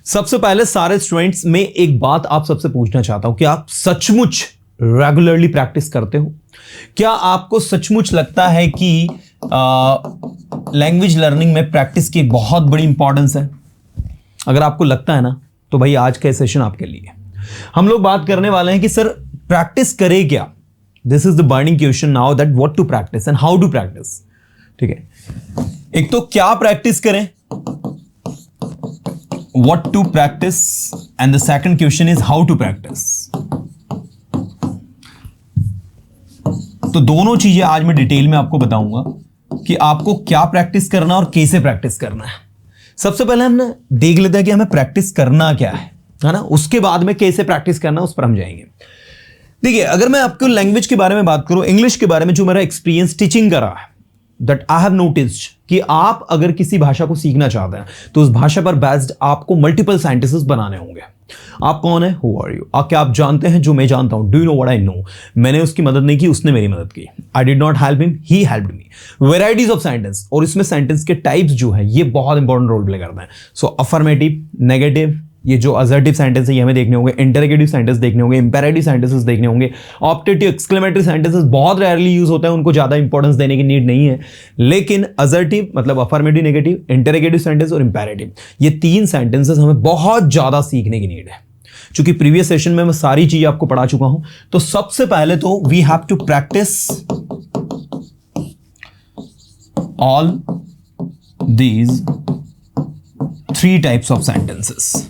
सबसे पहले सारे स्टूडेंट्स में एक बात आप सबसे पूछना चाहता हूं कि आप सचमुच रेगुलरली प्रैक्टिस करते हो? क्या आपको सचमुच लगता है कि लैंग्वेज लर्निंग में प्रैक्टिस की बहुत बड़ी इंपॉर्टेंस है? अगर आपको लगता है ना, तो भाई आज का सेशन आपके लिए। हम लोग बात करने वाले हैं कि सर प्रैक्टिस करें क्या। This is the burning question now, that what to practice and how to practice. ठीक है, एक तो क्या प्रैक्टिस करें, what to practice, and the second question is how to practice. तो दोनों चीजें आज मैं डिटेल में आपको बताऊंगा कि आपको क्या प्रैक्टिस करना और कैसे प्रैक्टिस करना है। सबसे पहले हम ना देख लेते हैं कि हमें प्रैक्टिस करना क्या है ना, उसके बाद में कैसे प्रैक्टिस करना उस पर हम जाएंगे। देखिए, अगर मैं आपको लैंग्वेज के बारे में बात करूं, इंग्लिश के बारे में जो मेरा एक्सपीरियंस टीचिंग का रहा है, दैट आई हैव नोटिस्ड कि आप अगर किसी भाषा को सीखना चाहते हैं तो उस भाषा पर बेस्ड आपको मल्टीपल सेंटेंसेस बनाने होंगे। आप कौन है? Who are you? क्या आप जानते हैं जो मैं जानता हूं? Do you know what I know? मैंने उसकी मदद नहीं की, उसने मेरी मदद की। I did not help him, he helped me. Varieties of sentence, और इसमें सेंटेंस के टाइप्स जो है ये बहुत इंपॉर्टेंट रोल प्ले करते हैं। सो अफर्मेटिव, नेगेटिव, ये जो असर्टिव सेंटेंस है ये हमें देखने होंगे, इंटरोगेटिव सेंटेंस देखने होंगे, इंपेरेटिव सेंटेंसेस देखने होंगे, ऑप्टेटिव, एक्सक्लेमेटरी सेंटेंसेस बहुत रेयरली यूज होता है, उनको ज्यादा इंपॉर्टेंस देने की नीड नहीं है। लेकिन असर्टिव मतलब अफर्मेटिव, नेगेटिव, इंटरोगेटिव सेंटेंस और इंपेरेटिव, ये तीन सेंटेंसेस हमें बहुत ज्यादा सीखने की नीड है। क्योंकि प्रीवियस सेशन में मैं सारी चीजें आपको पढ़ा चुका हूं, तो सबसे पहले तो we have to practice all these three types of sentences.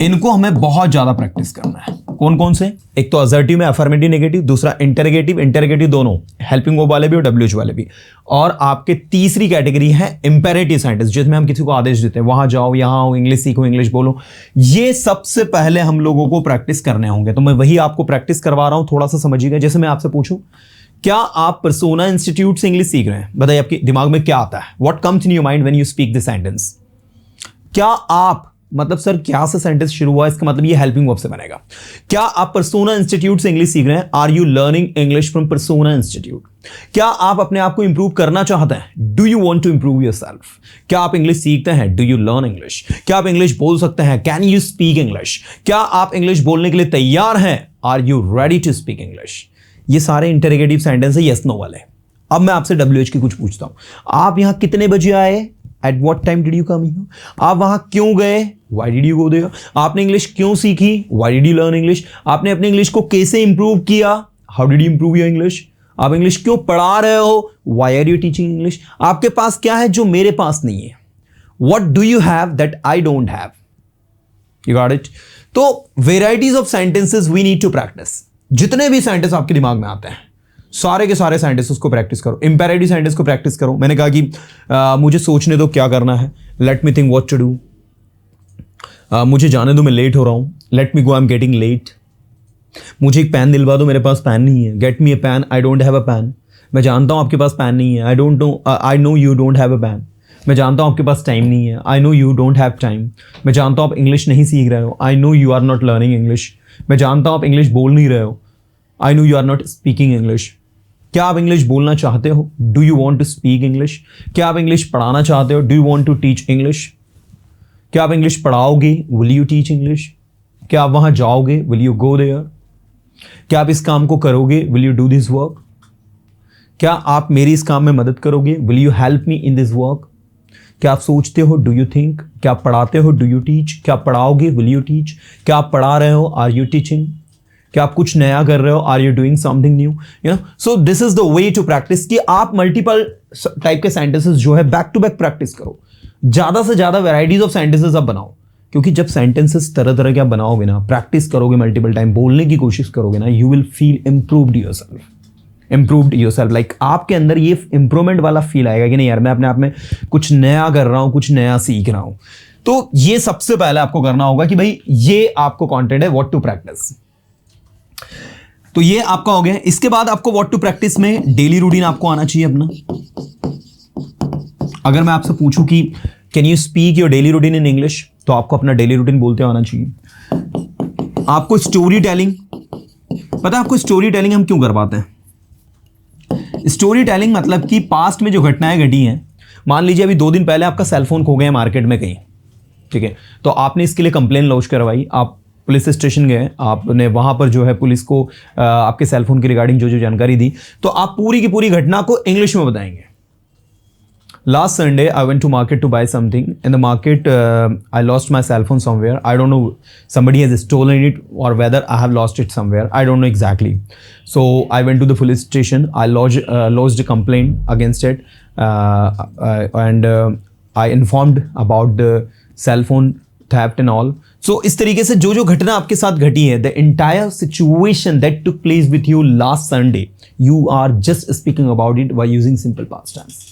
इनको हमें बहुत ज्यादा प्रैक्टिस करना है। कौन कौन से? एक तो असर्टिव में अफर्मेटिव, नेगेटिव, दूसरा इंटरोगेटिव, इंटरोगेटिव दोनों, हेल्पिंग वर्ब वाले भी और डब्ल्यूएच वाले भी, और आपके तीसरी कैटेगरी है इंपेरेटिव सेंटेंस, जिसमें हम किसी को आदेश देते हैं, वहां जाओ, यहां आओ, इंग्लिश सीखो, इंग्लिश बोलो। ये सबसे पहले हम लोगों को प्रैक्टिस करने होंगे, तो मैं वही आपको प्रैक्टिस करवा रहा हूं, थोड़ा सा समझिएगा। जैसे मैं आपसे पूछूं, क्या आप पर्सोना इंस्टीट्यूट से इंग्लिश सीख रहे हैं? बताइए, आपके दिमाग में क्या आता है? What comes in your mind when you speak this sentence? क्या आप, मतलब सर क्या से सेंटेंस शुरू हुआ, इसका मतलब ये हेल्पिंग वर्ब से बनेगा। क्या आप पर्सोना इंस्टीट्यूट से इंग्लिश सीख रहे हैं? Are you learning English from Persona Institute? क्या आप अपने आप को इंप्रूव करना चाहते हैं? Do you want to improve yourself? क्या आप इंग्लिश सीखते हैं? Do you learn English? क्या आप इंग्लिश बोल सकते हैं? Can you speak English? क्या आप इंग्लिश बोलने के लिए तैयार हैं? Are you ready to speak English? ये सारे इंटरोगेटिव सेंटेंस है, यस नो वाले। अब मैं आपसे डब्ल्यूएच की कुछ पूछता हूं। आप यहां कितने बजे आए? At what time did you come here? आप वहां क्यों गए? Why did you go there? आपने इंग्लिश क्यों सीखी? Why did you learn English? आपने अपनी इंग्लिश को कैसे इंप्रूव किया? How did you improve your English? आप इंग्लिश क्यों पढ़ा रहे हो? Why are you teaching English? आपके पास क्या है जो मेरे पास नहीं है? What do you have that I don't have? You got it? तो varieties of sentences we need to practice. जितने भी सेंटेंस आपके दिमाग में आते हैं, सारे के सारे सेंटेंसेस को प्रैक्टिस करो। इंपेरेटिव सेंटेंस को प्रैक्टिस करो। मैंने कहा कि मुझे सोचने दो क्या करना है। Let me think what to do. मुझे जाने दो, मैं लेट हो रहा हूं। Let me go, I am getting late. मुझे एक पेन दिलवा दो, मेरे पास पेन नहीं है। Get me a pen, I don't have a pen. मैं जानता हूं आपके पास पेन नहीं है। I know you don't have a pen. मैं जानता हूं आपके पास टाइम नहीं है। I know you don't have time. मैं जानता हूं आप इंग्लिश नहीं सीख रहे हो। I know you are not learning English. मैं जानता हूं आप इंग्लिश बोल नहीं रहे हो। I know you are not speaking English. क्या आप इंग्लिश बोलना चाहते हो? Do you want to speak English? क्या आप इंग्लिश पढ़ाना चाहते हो? Do you want to teach English? क्या आप इंग्लिश पढ़ाओगे? Will you teach English? क्या आप वहां जाओगे? Will you go there? क्या आप इस काम को करोगे? Will you do this work? क्या आप मेरी इस काम में मदद करोगे? Will you help me in this work? क्या आप सोचते हो? Do you think? क्या आप पढ़ाते हो? Do you teach? क्या आप पढ़ाओगे? Will you teach? क्या आप पढ़ा रहे हो? Are you teaching? क्या आप कुछ नया कर रहे हो? Are you doing something new? You know, so this is the way to practice कि आप मल्टीपल टाइप के सेंटेंसेस जो है बैक टू बैक प्रैक्टिस करो। ज्यादा से ज्यादा वैराइटीज ऑफ सेंटेंसेस आप बनाओ, क्योंकि जब सेंटेंसेस तरह तरह के आप बनाओगे ना, प्रैक्टिस करोगे, मल्टीपल टाइम बोलने की कोशिश करोगे ना, you will feel improved yourself. Like आपके अंदर ये इंप्रूवमेंट वाला फील आएगा कि नहीं यार, मैं अपने आप में कुछ नया कर रहा हूं, कुछ नया सीख रहा हूं। तो ये सबसे पहले आपको करना होगा कि भाई ये आपको कंटेंट है व्हाट टू प्रैक्टिस। तो ये आपका हो गया। इसके बाद आपको व्हाट टू प्रैक्टिस में डेली रूटीन आपको आना चाहिए अपना। अगर मैं आपसे पूछूं कि can you speak your daily routine in English, तो आपको अपना डेली रूटीन बोलते आना चाहिए। आपको स्टोरी टेलिंग, पता है आपको स्टोरी टेलिंग हम क्यों करवाते हैं? स्टोरी टेलिंग मतलब कि पास्ट में जो घटनाएं घटी हैं, मान लीजिए अभी 2 दिन पहले आपका सेलफोन खो गया मार्केट में कहीं, ठीक है, तो आपने इसके लिए कंप्लेन लॉन्च करवाई, आप पुलिस स्टेशन गए, आपने वहां पर जो है पुलिस को आपके सेलफोन के रिगार्डिंग जो जो जानकारी दी, तो आप पूरी की पूरी घटना को इंग्लिश में बताएंगे। Last Sunday, I went to market to buy something. In the market, I lost my cell phone somewhere. I don't know, somebody has stolen it or whether I have lost it somewhere. I don't know exactly. So I went to the police station. I lodged a complaint against it, and I informed about the cell phone theft and all. So इस तरीके से जो जो घटना आपके साथ घटी है, the entire situation that took place with you last Sunday, you are just speaking about it by using simple past tense.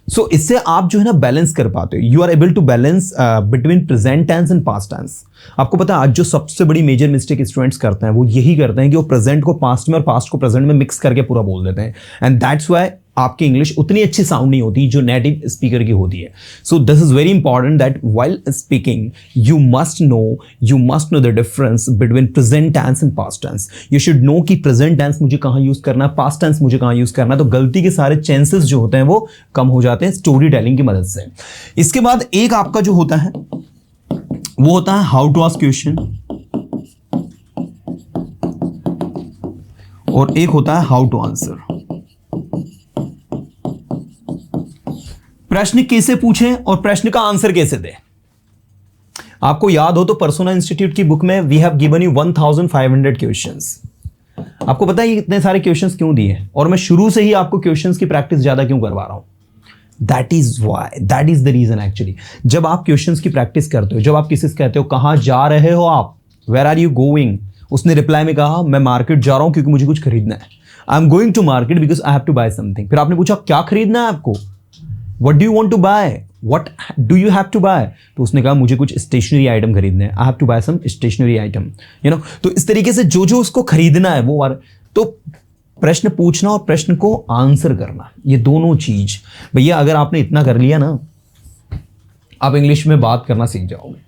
सो इससे आप जो है ना बैलेंस कर पाते हो, you are able to balance between present tense and past tense. आपको पता है आज जो सबसे बड़ी मेजर मिस्टेक स्टूडेंट्स करते हैं वो यही करते हैं कि वो प्रेजेंट को पास्ट में और पास्ट को प्रेजेंट में मिक्स करके पूरा बोल देते हैं, एंड दैट्स वाई आपकी इंग्लिश उतनी अच्छी साउंड नहीं होती जो नेटिव स्पीकर की होती है। So this is very important that while speaking you must know the difference between present tense and past tense. You should know कि प्रेजेंट टेंस मुझे कहाँ यूज करना है, पास्ट टेंस मुझे कहाँ यूज करना है, तो गलती के सारे चांसेस जो होते हैं वो कम हो जाते हैं स्टोरी टेलिंग की मदद से। इसके बाद एक आपका जो होता है वो होता है हाउ टू आस्क क्वेश्चन, और एक होता है हाउ टू आंसर। प्रश्न कैसे पूछें और प्रश्न का आंसर कैसे दें। आपको याद हो तो पर्सोना इंस्टीट्यूट की बुक में we have given you 1500 questions. आपको पता है ये इतने सारे क्वेश्चंस क्यों दिए, और मैं शुरू से ही आपको क्वेश्चंस की प्रैक्टिस ज्यादा क्यों करवा रहा हूं। That is the reason actually. जब आप क्वेश्चंस की प्रैक्टिस करते हो, जब आप किसी से कहते हो कहां जा रहे हो आप, वेयर आर यू गोइंग, उसने रिप्लाई में कहा मैं मार्केट जा रहा हूं क्योंकि मुझे कुछ खरीदना है, I am going to market because I have to buy something. फिर आपने पूछा क्या खरीदना है आपको, What do you want to buy? What do you have to buy? तो उसने कहा मुझे कुछ स्टेशनरी आइटम खरीदने हैं, I have to buy some stationery item, you know। तो इस तरीके से जो जो उसको खरीदना है वो तो प्रश्न पूछना और प्रश्न को आंसर करना, ये दोनों चीज भैया अगर आपने इतना कर लिया ना, आप इंग्लिश में बात करना सीख जाओगे।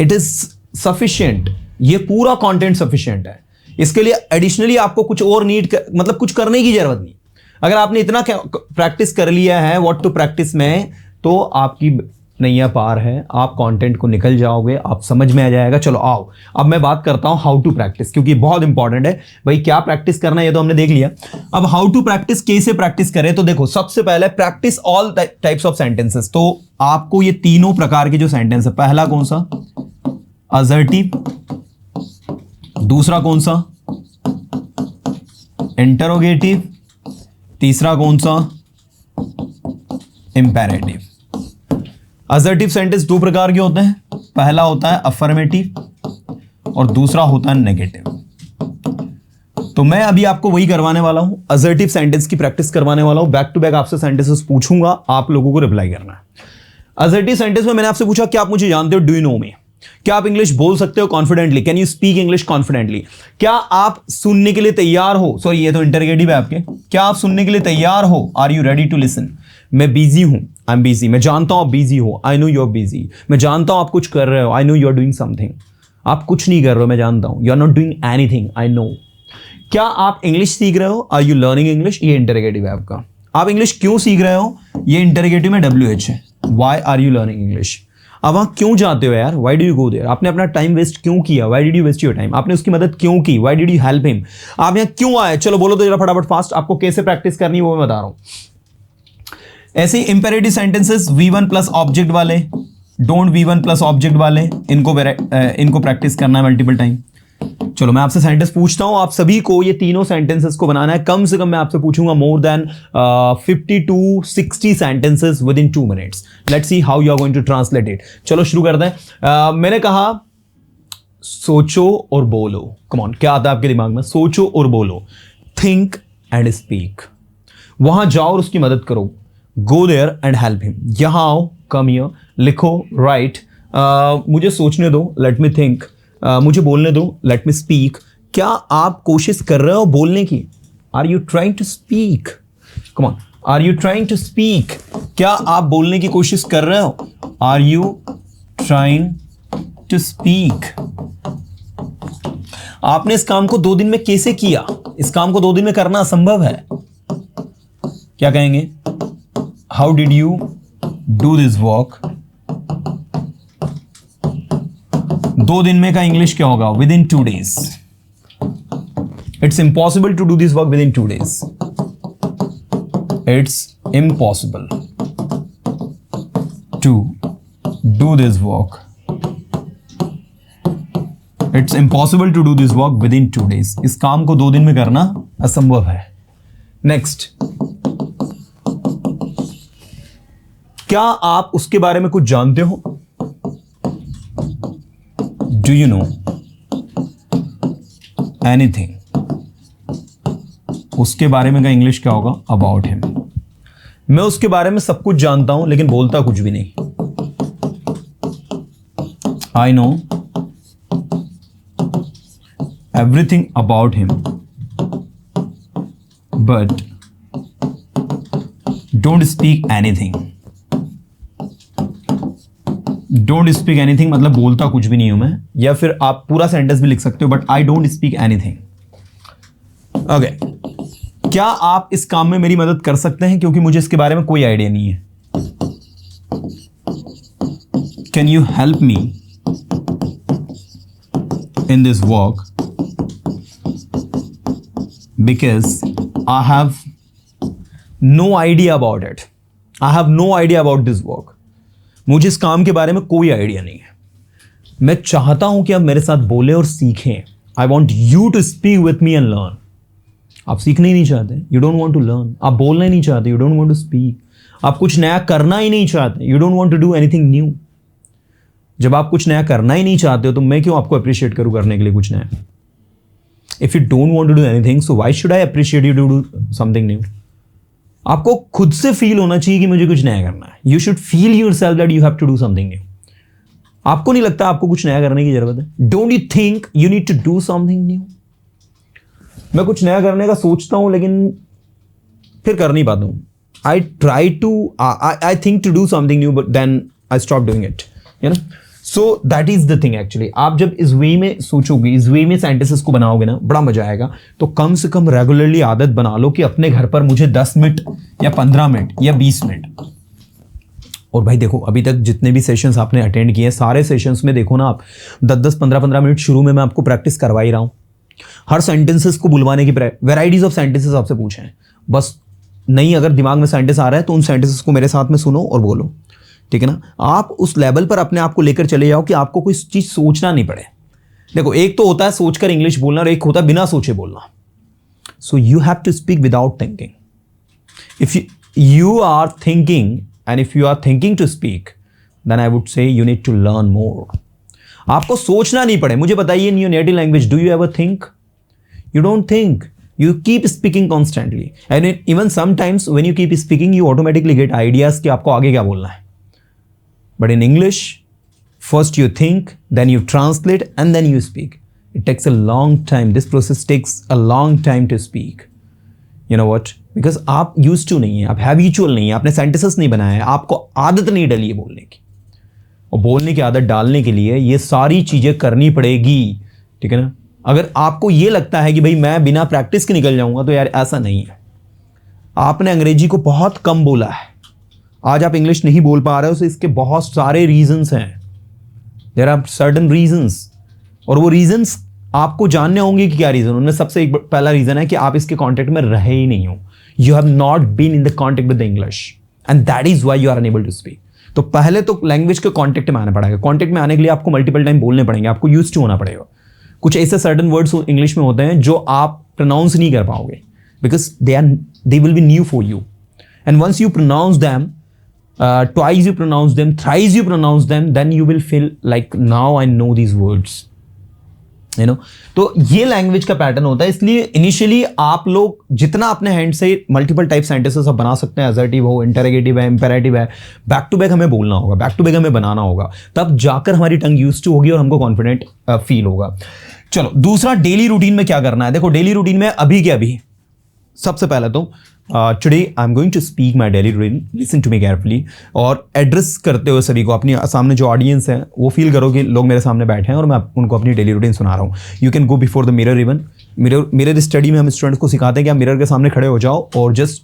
इट इज सफिशिएंट, ये पूरा कंटेंट सफिशिएंट है। इसके लिए एडिशनली आपको कुछ और मतलब कुछ करने की जरूरत नहीं। अगर आपने इतना प्रैक्टिस कर लिया है व्हाट टू प्रैक्टिस में, तो आपकी नैया पार है, आप कंटेंट को निकल जाओगे, आप समझ में आ जाएगा। चलो आओ अब मैं बात करता हूं हाउ टू प्रैक्टिस, क्योंकि बहुत इंपॉर्टेंट है भाई। क्या प्रैक्टिस करना है ये तो हमने देख लिया, अब हाउ टू प्रैक्टिस कैसे प्रैक्टिस करें। तो देखो सबसे पहले practice all types of sentences. तो आपको ये तीनों प्रकार के जो सेंटेंस है, पहला कौन सा असर्टिव, दूसरा कौन सा इंटरोगेटिव, तीसरा कौन सा इंपेरेटिव। असर्टिव सेंटेंस दो प्रकार के होते हैं, पहला होता है अफर्मेटिव और दूसरा होता है नेगेटिव। तो मैं अभी आपको वही करवाने वाला हूं, असर्टिव सेंटेंस की प्रैक्टिस करवाने वाला हूं। बैक टू बैक आपसे सेंटेंसेस पूछूंगा, आप लोगों को रिप्लाई करना है। असर्टिव सेंटेंस में मैंने आपसे पूछा क्या आप मुझे जानते हो, डू यू नो मी, क्या आप इंग्लिश बोल सकते हो confidently, can you speak English confidently, क्या आप सुनने के लिए तैयार हो, सॉरी ये तो इंटरोगेटिव है आपके, क्या आप सुनने के लिए तैयार हो, are you ready to listen. मैं बिजी हूं, आई एम बिजी, मैं जानता हूं आप बिजी हो, I know you are busy, मैं जानता हूं आप कुछ कर रहे हो, I know you are doing something, आप कुछ नहीं कर रहे हो मैं जानता हूं, you are not doing anything, I know. क्या आप इंग्लिश सीख रहे हो, आर यू लर्निंग इंग्लिश, ये इंटरोगेटिव है आपका। आप इंग्लिश क्यों सीख रहे हो, ये इंटरोगेटिव में WH है, why are you learning English. अब वहां क्यों जाते हो यार, why do you go there, आपने अपना टाइम वेस्ट क्यों किया, why did you waste your time, आपने उसकी मदद क्यों की, why did you help him, आप यहां क्यों आए, चलो बोलो तो जरा फटाफट फास्ट, आपको कैसे प्रैक्टिस करनी है वो मैं बता रहा हूं। ऐसे ही imperative sentences V1 plus object वाले, डोंट V1 प्लस ऑब्जेक्ट वाले, इनको प्रैक्टिस करना है मल्टीपल टाइम। चलो मैं आपसे सेंटेंस पूछता हूं, आप सभी को ये तीनों सेंटेंसेस को बनाना है, कम से कम मैं आपसे पूछूंगा more than 50 to 60 sentences within 2 minutes. Let's see how you are going to translate it. चलो शुरू करते हैं। मैंने कहा सोचो और बोलो, कम ऑन, क्या आता है आपके दिमाग में, सोचो और बोलो, थिंक एंड स्पीक। वहां जाओ और उसकी मदद करो, go there and help him. यहां आओ, कम हियर, लिखो, राइट, मुझे सोचने दो, लेट मी थिंक, मुझे बोलने दो, लेट मी स्पीक। क्या आप कोशिश कर रहे हो बोलने की, are you trying to speak, come on, are you trying to speak. क्या आप बोलने की कोशिश कर रहे हो, are you trying to speak. आपने इस काम को 2 दिन में कैसे किया, इस काम को 2 दिन में करना असंभव है, क्या कहेंगे, how did you do this work 2 दिन में का इंग्लिश क्या होगा? With in 2 days. It's impossible to do this work within 2 days. It's impossible to do this work. It's impossible to do this work within 2 days. इस काम को 2 दिन में करना असंभव है. नेक्स्ट, क्या आप उसके बारे में कुछ जानते हो? Do you know anything? उसके बारे में का इंग्लिश क्या होगा? About him. मैं उसके बारे में सब कुछ जानता हूं लेकिन बोलता कुछ भी नहीं. I know everything about him but don't speak anything. Don't speak anything मतलब बोलता कुछ भी नहीं हूं मैं, या फिर आप पूरा सेंटेंस भी लिख सकते हो, but I don't speak anything. Okay, क्या आप इस काम में मेरी मदद कर सकते हैं क्योंकि मुझे इसके बारे में कोई आइडिया नहीं है? Can you help me in this work because I have no idea about it. I have no idea about this work. मुझे इस काम के बारे में कोई आइडिया नहीं है. मैं चाहता हूं कि आप मेरे साथ बोले और सीखें. I want you to speak with me and learn. आप सीखना ही नहीं चाहते, you don't want to learn. आप बोलना ही नहीं चाहते, you don't want to speak. आप कुछ नया करना ही नहीं चाहते, you don't want to do anything new. जब आप कुछ नया करना ही नहीं चाहते हो तो मैं क्यों आपको अप्रिशिएट करूं करने के लिए कुछ नया? If you don't want to do anything, so why should I appreciate you to do something new? आपको खुद से फील होना चाहिए कि मुझे कुछ नया करना है. You should feel yourself that you have to do something new. आपको नहीं लगता आपको कुछ नया करने की जरूरत है? Don't you think you need to do something new? मैं कुछ नया करने का सोचता हूं लेकिन फिर कर नहीं पाता हूं. I think to do something new but then I stop doing it. You know? So that is the thing actually. आप जब इस वे में सोचोगे, इस वे में सेंटेंसेस को बनाओगे ना, बड़ा मजा आएगा. तो कम से कम रेगुलरली आदत बना लो कि अपने घर पर मुझे 10 मिनट या 15 मिनट या 20 मिनट. और भाई देखो, अभी तक जितने भी सेशंस आपने अटेंड किए, सारे सेशंस में देखो ना आप 10-10, 15-15 मिनट शुरू में मैं आपको प्रैक्टिस करवा ही रहा हूँ. हर सेंटेंसेस को बुलवाने की वेराइटीज ऑफ सेंटेंसेस आपसे पूछे हैं. बस नहीं, अगर दिमाग में सेंटेंस आ रहा है तो उन सेंटेंसेस को मेरे साथ में सुनो और बोलो. ठीक है ना? आप उस लेवल पर अपने आप को लेकर चले जाओ कि आपको कोई चीज सोचना नहीं पड़े. देखो, एक तो होता है सोचकर इंग्लिश बोलना और एक होता है बिना सोचे बोलना. So you have to speak without thinking. If you are thinking and if you are thinking to speak, then I would say you need to learn more. आपको सोचना नहीं पड़े. मुझे बताइए, in your native language do you ever think? You don't think. You keep speaking constantly, and even sometimes when you keep speaking, you automatically get ideas कि आपको आगे क्या बोलना है. But in English, first you think, then you translate, and then you speak. It takes a long time. This process takes a long time to speak. You know what? Because आप used to नहीं है, आप habitual नहीं है, आपने sentences नहीं बनाया है, आपको आदत नहीं डली है बोलने की. और बोलने की आदत डालने के लिए ये सारी चीजें करनी पड़ेगी. ठीक है ना? अगर आपको ये लगता है कि भाई मैं बिना प्रैक्टिस के निकल जाऊंगा, तो यार ऐसा नहीं है. आपने अंग्रेजी को बहुत कम बोला है. आज आप इंग्लिश नहीं बोल पा रहे हो, तो इसके बहुत सारे रीजंस हैं. देयर आर सर्टेन रीजंस, और वो रीजंस आपको जानने होंगे कि क्या रीजन. उनमें सबसे एक पहला रीजन है कि आप इसके कॉन्टेक्ट में रहे ही नहीं हो. You have not been in the contact with the English, and that is why you are unable to speak. तो पहले तो लैंग्वेज के कॉन्टेक्ट में आना पड़ेगा. कॉन्टेक्ट में आने के लिए आपको मल्टीपल टाइम बोलने पड़ेंगे, आपको यूज टू होना पड़ेगा. कुछ ऐसे सर्टन वर्ड्स इंग्लिश में होते हैं जो आप प्रोनाउंस नहीं कर पाओगे, because they will be new for you. And once you pronounce them, twice you pronounce them, thrice you pronounce them, then you will feel like now I know these words. You know? तो ये language का pattern होता है. इसलिए initially आप लोग जितना अपने हैंड से मल्टीपल टाइप सेंटेंसेस आप बना सकते हैं, असर्टिव हो, इंटरोगेटिव है, इंपेरेटिव है, बैक टू बैक हमें बोलना होगा, बैक टू बैक हमें बनाना होगा, तब जाकर हमारी टंग यूज टू होगी और हमको कॉन्फिडेंट फील होगा. चलो, दूसरा डेली रूटीन में क्या करना है. देखो, डेली रूटीन में अभी के अभी सबसे पहले तो today I am going to speak my daily routine. Listen to me carefully. और एड्रेस करते हुए सभी को, अपनी सामने जो ऑडियंस है वो फील करो कि लोग मेरे सामने बैठे हैं और मैं उनको अपनी डेली रूटीन सुना रहा हूँ. You can go before the mirror. Even mirror study में हम स्टूडेंट्स को सिखाते हैं कि आप मिरर के सामने खड़े हो जाओ और just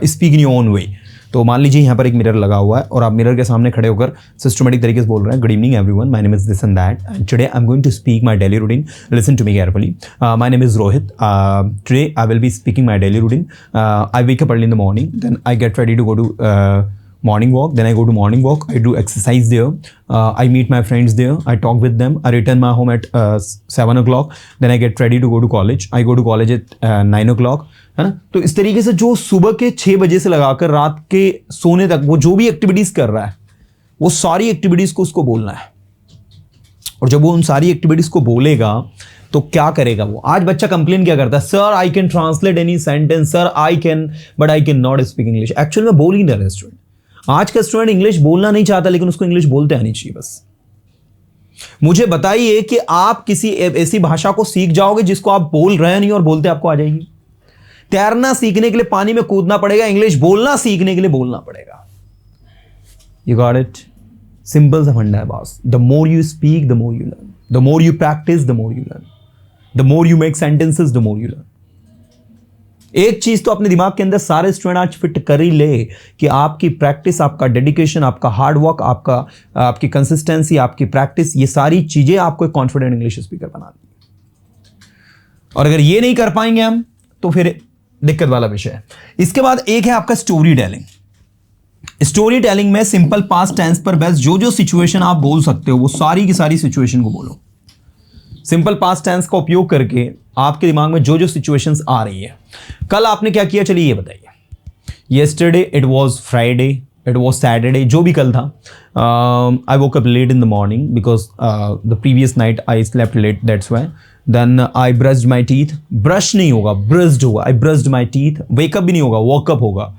speak in your own way. तो मान लीजिए यहाँ पर एक मिरर लगा हुआ है और आप मिरर के सामने खड़े होकर सिस्टमेटिक तरीके से बोल रहे हैं, good evening everyone, my name is this and that, and today I am going to speak my daily routine, listen to me carefully, my name is Rohit, today I will be speaking my daily routine, I wake up early in the morning, then I get ready to go to morning walk, then I go to morning walk, I do exercise there, I meet my friends there, I talk with them, I return my home at 7 o'clock, then I get ready to go to college, I go to college at 9 o'clock, है ना। तो इस तरीके से जो सुबह के 6 बजे से लगाकर रात के सोने तक वो जो भी एक्टिविटीज़ कर रहा है वो सारी एक्टिविटीज़ को उसको बोलना है। और जब वो उन सारी एक्टिविटीज़ को बोलेगा तो क्या करेगा वो। आज बच्चा कंप्लेन क्या करता है, sir I can translate any sentence, sir I can but I can not speak English. Actually में बोल ही नहीं रहा स्टूडेंट। आज का स्टूडेंट इंग्लिश बोलना नहीं चाहता लेकिन उसको इंग्लिश बोलते आनी चाहिए बस। मुझे बताइए कि आप किसी ऐसी भाषा को सीख जाओगे जिसको आप बोल रहे नहीं और बोलते आपको आ जाएगी। तैरना सीखने के लिए पानी में कूदना पड़ेगा, इंग्लिश बोलना सीखने के लिए बोलना पड़ेगा। You got it? सिंपल सा फंडा है boss. The more you speak the more you learn, the more you practice the more you learn, the more you make sentences the more you learn. एक चीज तो अपने दिमाग के अंदर सारे स्टूडेंट आज फिट कर ही ले कि आपकी प्रैक्टिस, आपका डेडिकेशन, आपका हार्ड वर्क, आपकी कंसिस्टेंसी, आपकी प्रैक्टिस, ये सारी चीजें आपको एक कॉन्फिडेंट इंग्लिश स्पीकर बनाती है। और अगर ये नहीं कर पाएंगे हम तो फिर दिक्कत वाला विषय है। इसके बाद एक है आपका स्टोरी टेलिंग। स्टोरी टेलिंग में सिंपल पास्ट टेंस पर बेस्ड जो जो सिचुएशन आप बोल सकते हो वो सारी की सारी सिचुएशन को बोलो। सिंपल पास्ट टेंस का उपयोग करके आपके दिमाग में जो जो सिचुएशंस आ रही है। कल आपने क्या किया, चलिए ये बताइए। Yesterday it was Friday, it was Saturday, जो भी कल था। I woke up late in the morning because the previous night I slept late, that's why. Then I brushed my teeth, brush नहीं होगा ब्रश्ड होगा, I brushed my teeth. Wake up भी नहीं होगा, वॉकअप होगा।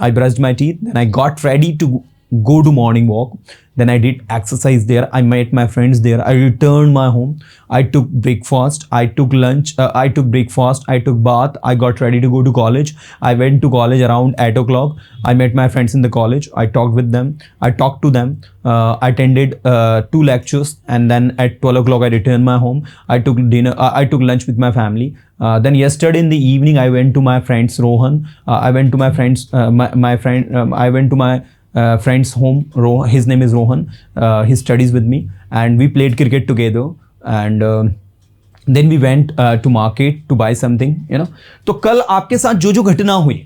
I brushed my teeth, then I got ready to go to morning walk, then I did exercise there, I met my friends there, I returned my home, I took breakfast, I took lunch, I took breakfast, I took bath, I got ready to go to college, I went to college around 8 o'clock, I met my friends in the college, I talked with them, I talked to them, I attended 2 lectures, and then at 12 o'clock I returned my home, I took dinner, I took lunch with my family. Then yesterday in the evening I went to my friend's Rohan, I went to my friend's I went to my friend's home. His name is Rohan, he studies with me and we played cricket together, and then we went to market to buy something, you know. तो कल आपके साथ जो जो घटना हुई,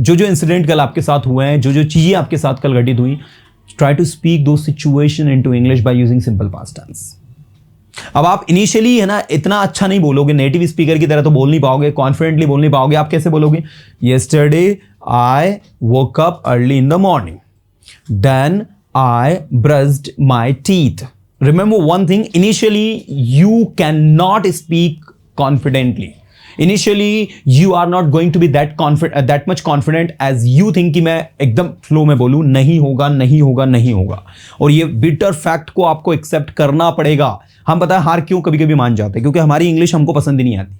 जो जो इंसिडेंट कल आपके साथ हुए हैं, जो जो चीज़ें आपके साथ कल घटित हुई, try to speak those situation into English by using simple past tense. अब आप इनिशियली है ना इतना अच्छा नहीं बोलोगे, नेटिव स्पीकर की तरह तो बोल नहीं पाओगे, कॉन्फिडेंटली बोल नहीं पाओगे। आप कैसे बोलोगे? Yesterday I woke up early in the morning, then I brushed my teeth. Remember one thing, initially you can not speak confidently. Initially you are not going to be that much confident as you think कि मैं एकदम flow में बोलूं। नहीं होगा, नहीं होगा, नहीं होगा। और ये बिटर फैक्ट को आपको एक्सेप्ट करना पड़ेगा। हम पता है हार क्यों कभी कभी मान जाते हैं, क्योंकि हमारी इंग्लिश हमको पसंद ही नहीं आती।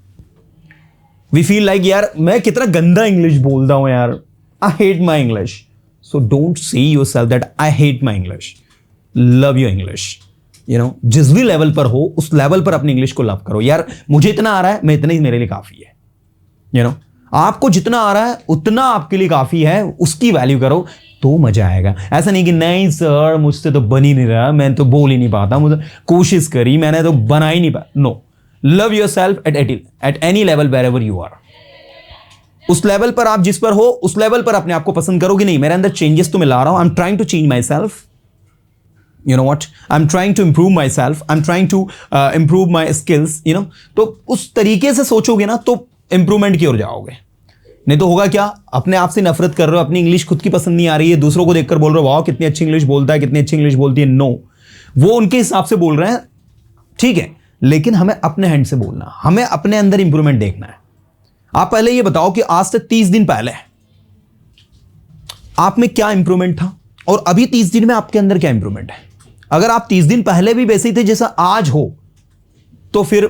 वी फील लाइक यार मैं कितना गंदा इंग्लिश बोलता हूं यार, I hate my English. So don't say yourself that I hate my English, love your English. You know, जिस भी लेवल पर हो उस लेवल पर अपनी इंग्लिश को लव करो। यार मुझे इतना आ रहा है, मैं इतना ही मेरे लिए काफी है। यू नो, आपको जितना आ रहा है उतना आपके लिए काफी है, उसकी वैल्यू करो तो मजा आएगा। ऐसा नहीं कि नहीं सर मुझसे तो बन ही नहीं रहा, मैं तो बोल ही नहीं पाता, मुझे कोशिश करी मैंने तो बना ही नहीं पाया। No, love yourself at any level wherever you are. उस लेवल पर आप जिस पर हो उस लेवल पर अपने आप को पसंद करो कि नहीं मेरे अंदर चेंजेस तो मैं ला रहा हूं, I am trying to change myself, you know what, I am trying to improve myself, I am trying to improve my skills, you know. तो उस तरीके से सोचोगे ना तो इंप्रूवमेंट की ओर जाओगे। नहीं तो होगा क्या, अपने आप से नफरत कर रहे हो, अपनी इंग्लिश खुद की पसंद नहीं आ रही है, दूसरों को देखकर बोल रहे हो वाह कितनी अच्छी इंग्लिश बोलता है, कितनी अच्छी इंग्लिश बोलती है। नो, वो उनके हिसाब से बोल रहे हैं, ठीक है, लेकिन हमें अपने हैंड से बोलना, हमें अपने अंदर इंप्रूवमेंट देखना है। आप पहले ये बताओ कि आज से 30 दिन पहले आप में क्या इंप्रूवमेंट था और अभी 30 दिन में आपके अंदर क्या इंप्रूवमेंट है। अगर आप 30 दिन पहले भी वैसे ही थे जैसा आज हो तो फिर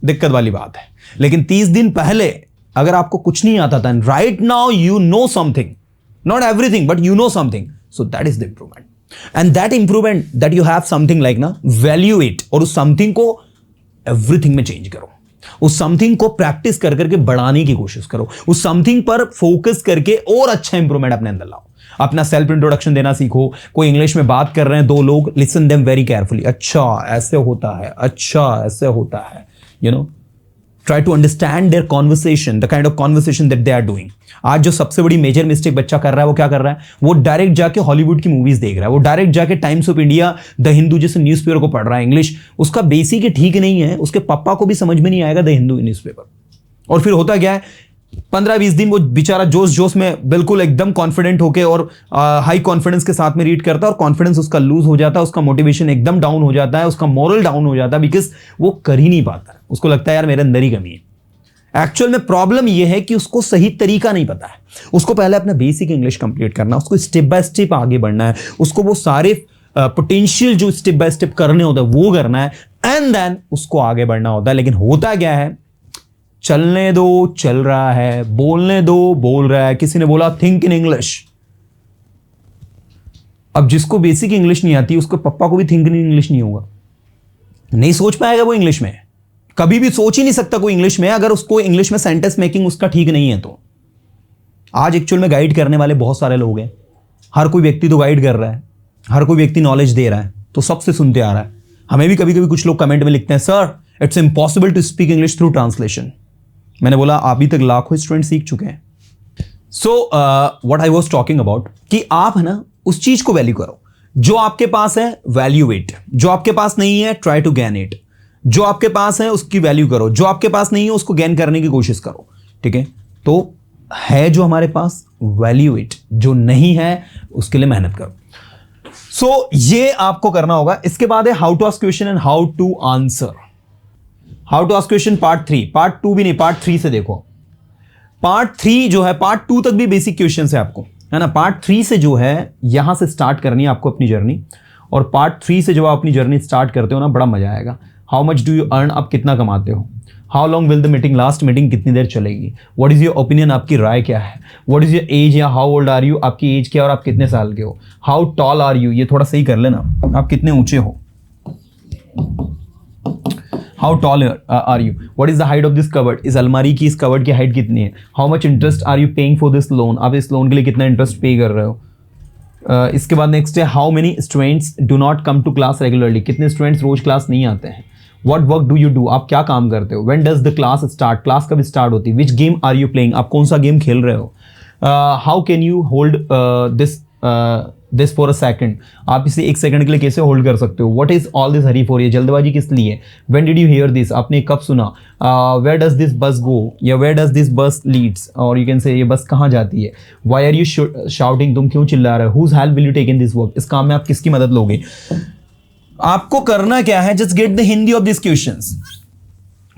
दिक्कत वाली बात है। लेकिन 30 दिन पहले अगर आपको कुछ नहीं आता था, right now you know something, not everything but you know something, so that is the improvement. And that improvement that you have something like ना, वैल्यू इट, और उस समथिंग को एवरीथिंग में चेंज करो। उस समथिंग को प्रैक्टिस कर करके बढ़ाने की कोशिश करो, उस समथिंग पर फोकस करके और अच्छा इंप्रूवमेंट अपने अंदर लाओ। अपना सेल्फ इंट्रोडक्शन देना सीखो। कोई इंग्लिश में बात कर रहे हैं दो लोग, लिसन देम वेरी केयरफुली। अच्छा ऐसे होता है, अच्छा ऐसे होता है, you know, try to understand their conversation, the kind of conversation that they are doing. आज जो सबसे बड़ी मेजर मिस्टेक बच्चा कर रहा है वो क्या कर रहा है, वो डायरेक्ट जाके हॉलीवुड की मूवीज देख रहा है, वो डायरेक्ट जाके times of India, the Hindu जैसे न्यूज़पेपर को पढ़ रहा है। इंग्लिश उसका बेसिक ही ठीक नहीं है, उसके पापा को भी समझ में नहीं आएगा द हिंदू न्यूज़पेपर। और फिर होता क्या है, 15-20 दिन वो बेचारा जोश जोश में बिल्कुल एकदम कॉन्फिडेंट होके और हाई कॉन्फिडेंस के साथ में रीड करता है, और कॉन्फिडेंस उसका लूज हो जाता है, उसका मोटिवेशन एकदम डाउन हो जाता है, उसका मोरल डाउन हो जाता है, बिकॉज वो कर ही नहीं पाता है। उसको लगता है यार मेरे अंदर ही कमी है। एक्चुअल में प्रॉब्लम यह है कि उसको सही तरीका नहीं पता है। उसको पहले अपना बेसिक इंग्लिश कंप्लीट करना, उसको स्टेप बाय स्टेप आगे बढ़ना है, उसको वो सारे पोटेंशियल जो स्टेप बाय स्टेप करने होता है वो करना है, एंड देन उसको आगे बढ़ना होता है। लेकिन होता क्या है, चलने दो चल रहा है, बोलने दो बोल रहा है। किसी ने बोला थिंक इन इंग्लिश। अब जिसको बेसिक इंग्लिश नहीं आती उसको पप्पा को भी थिंक इन इंग्लिश नहीं होगा, नहीं सोच पाएगा वो इंग्लिश में, कभी भी सोच ही नहीं सकता कोई इंग्लिश में, अगर उसको इंग्लिश में सेंटेंस मेकिंग उसका ठीक नहीं है तो। आज एक्चुअल में गाइड करने वाले बहुत सारे लोग हैं, हर कोई व्यक्ति तो गाइड कर रहा है, हर कोई व्यक्ति नॉलेज दे रहा है, तो सबसे सुनते आ रहा है। हमें भी कभी कभी कुछ लोग कमेंट में लिखते हैं, sir it's impossible to speak English through translation. मैंने बोला अभी तक लाखों स्टूडेंट सीख चुके हैं। So what I was talking about कि आप है ना उस चीज को वैल्यू करो जो आपके पास है, वैल्यू इट। जो आपके पास नहीं है ट्राई टू गेन इट। जो आपके पास है उसकी वैल्यू करो, जो आपके पास नहीं है उसको गेन करने की कोशिश करो। ठीक है, तो है जो हमारे पास वैल्यू इट, जो नहीं है उसके लिए मेहनत करो। सो ये आपको करना होगा। इसके बाद है how to ask question and how to answer. How to ask question part 3, part 2 भी नहीं, पार्ट 3 से देखो। पार्ट 3 जो है, पार्ट 2 तक भी बेसिक क्वेश्चन है आपको, है ना। पार्ट 3 से जो है यहां से स्टार्ट करनी है आपको अपनी जर्नी, और पार्ट 3 से जब आप अपनी जर्नी स्टार्ट करते हो ना, बड़ा मजा आएगा। How much do you earn, आप कितना कमाते हो, how long will the meeting last, meeting कितनी देर चलेगी, व्हाट इज योर ओपिनियन, आपकी राय क्या है, व्हाट इज योर एज या हाउ ओल्ड आर यू, आपकी एज क्या और आप कितने साल के हो, हाउ टॉल आर यू, ये थोड़ा सही कर लेना, आप कितने ऊंचे हो, how tall are you, what is the height of this cupboard, इस अलमारी की इस कवर्ड की हाइट कितनी है, how much interest are you paying for this loan, आप इस लोन के लिए कितना इंटरेस्ट पे कर रहे हो। इसके बाद नेक्स्ट है how many students do not come to class regularly, कितने स्टूडेंट्स रोज क्लास नहीं आते हैं। What work do you do, आप क्या काम करते हो। When does the class start, class कब स्टार्ट होती है। Which game are you playing, आप कौन सा गेम खेल रहे हो। How can you hold this for a second, आप इसे एक सेकंड के लिए कैसे होल्ड कर सकते हो। What is all this hurry for, ये जल्दबाजी किस लिए। When did you hear this, आपने कब सुना। Where does this bus go, या where does this bus leads, और you can say ये बस कहाँ जाती है। Why are you shouting, तुम क्यों चिल्ला रहे हो। Whose help will you take in this work, इस काम में आप किसकी मदद लोगे। आपको करना क्या है, just get the Hindi of this questions.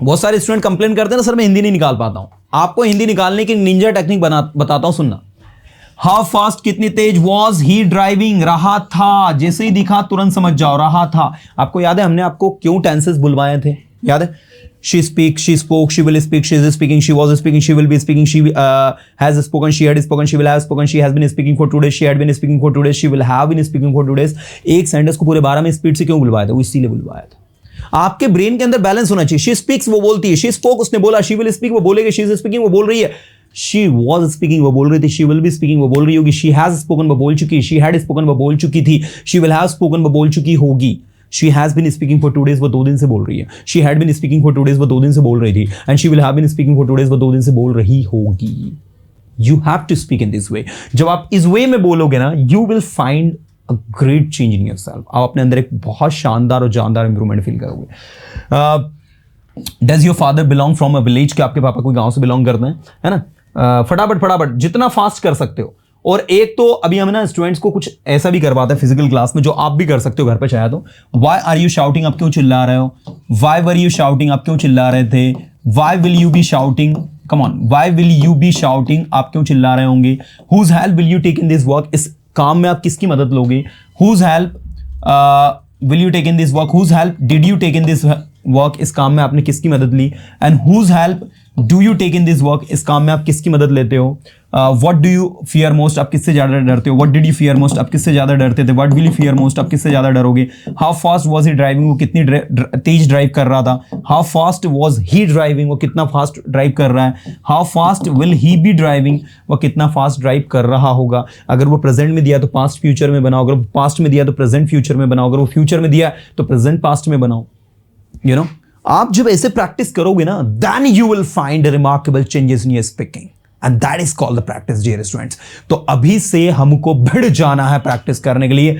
बहुत सारे स्टूडेंट कंप्लेन करते हैं ना, सर मैं हिंदी नहीं निकाल पाता हूं। आपको हिंदी निकालने की निंजा टेक्निक बताता हूं, सुनना। हाउ फास्ट, कितनी तेज, वॉज ही ड्राइविंग, रहा था, जैसे ही दिखा तुरंत समझ जाओ, रहा था। आपको याद है हमने आपको क्यों टेंसेस बुलवाए थे, याद है। She speaks, she spoke, she will speak, she is speaking, she was speaking, she will be speaking, she has spoken, she had spoken, she will have spoken, she has been speaking for 2 days, she had been speaking for 2 days, she will have been speaking for 2 days। एक sentence को पूरे 12 में speed से क्यों बुलवाया था, वो इसीलिए बुलवाया था। आपके ब्रेन के अंदर बैलेंस होना चाहिए। she speaks, वो बोलती है, she spoke, उसने बोला, she will speak, वो बोलेगी, she is speaking, वो बोल रही है, she was speaking, वो बोल रही थी, she will be speaking, वो बोल रही होगी, she has spoken, वो बोल चुकी, she had spoken, वो बोल चुकी थी, she will have spoken, वो बोल चुकी होगी। She has been speaking for 2 days, वो 2 दिन से बोल रही है। She had been speaking for 2 days, वो 2 दिन से बोल रही थी। And she will have been speaking for 2 days, वो 2 दिन से बोल रही होगी। You have to speak in this way। जब आप इस वे में बोलोगे ना, you will find a great change in yourself। आप अपने अंदर एक बहुत शानदार और जानदार इंप्रूवमेंट फील करोगे। Does your father belong from a village, कि आपके पापा कोई गांव से बिलोंग करते हैं, है ना। फटाफट जितना फास्ट कर सकते हो। और एक तो अभी हम ना स्टूडेंट्स को कुछ ऐसा भी करवाते हैं फिजिकल क्लास में, जो आप भी कर सकते हो घर पे चाहे तो। Why are you shouting, आप क्यों चिल्ला रहे हो। Why were you shouting, आप क्यों चिल्ला रहे थे। Why will you be shouting, come on, why will you be shouting, आप क्यों चिल्ला रहे होंगे। Whose help will you take in this work, इस काम में आप किसकी मदद लोगे। Whose help will you take in this work, whose help did you take in this work, इस काम में आपने किसकी मदद ली। And whose help do you take in this work, इस काम में आप किसकी मदद लेते हो। What do you fear most, आप किससे ज्यादा डरते हो? What did you fear most, आप किससे ज्यादा डरते थे? What will you fear most, आप किससे ज्यादा डरोगे? How fast was he driving, वो कितनी तेज ड्राइव कर रहा था? How fast was he driving, वो कितना फास्ट ड्राइव कर रहा है? How fast will he be driving, वो कितना फास्ट ड्राइव कर रहा होगा? अगर वो प्रेजेंट में दिया तो पास्ट फ्यूचर में बनाओ, अगर वो पास्ट में दिया तो प्रेजेंट फ्यूचर में बनाओ, अगर वो फ्यूचर में दिया तो प्रेजेंट पास्ट में बनाओ। यू नो, आप जब ऐसे प्रैक्टिस करोगे ना, then you will find remarkable changes in your speaking, and that is called the practice dear students. तो अभी से हमको भिड़ जाना है प्रैक्टिस करने के लिए।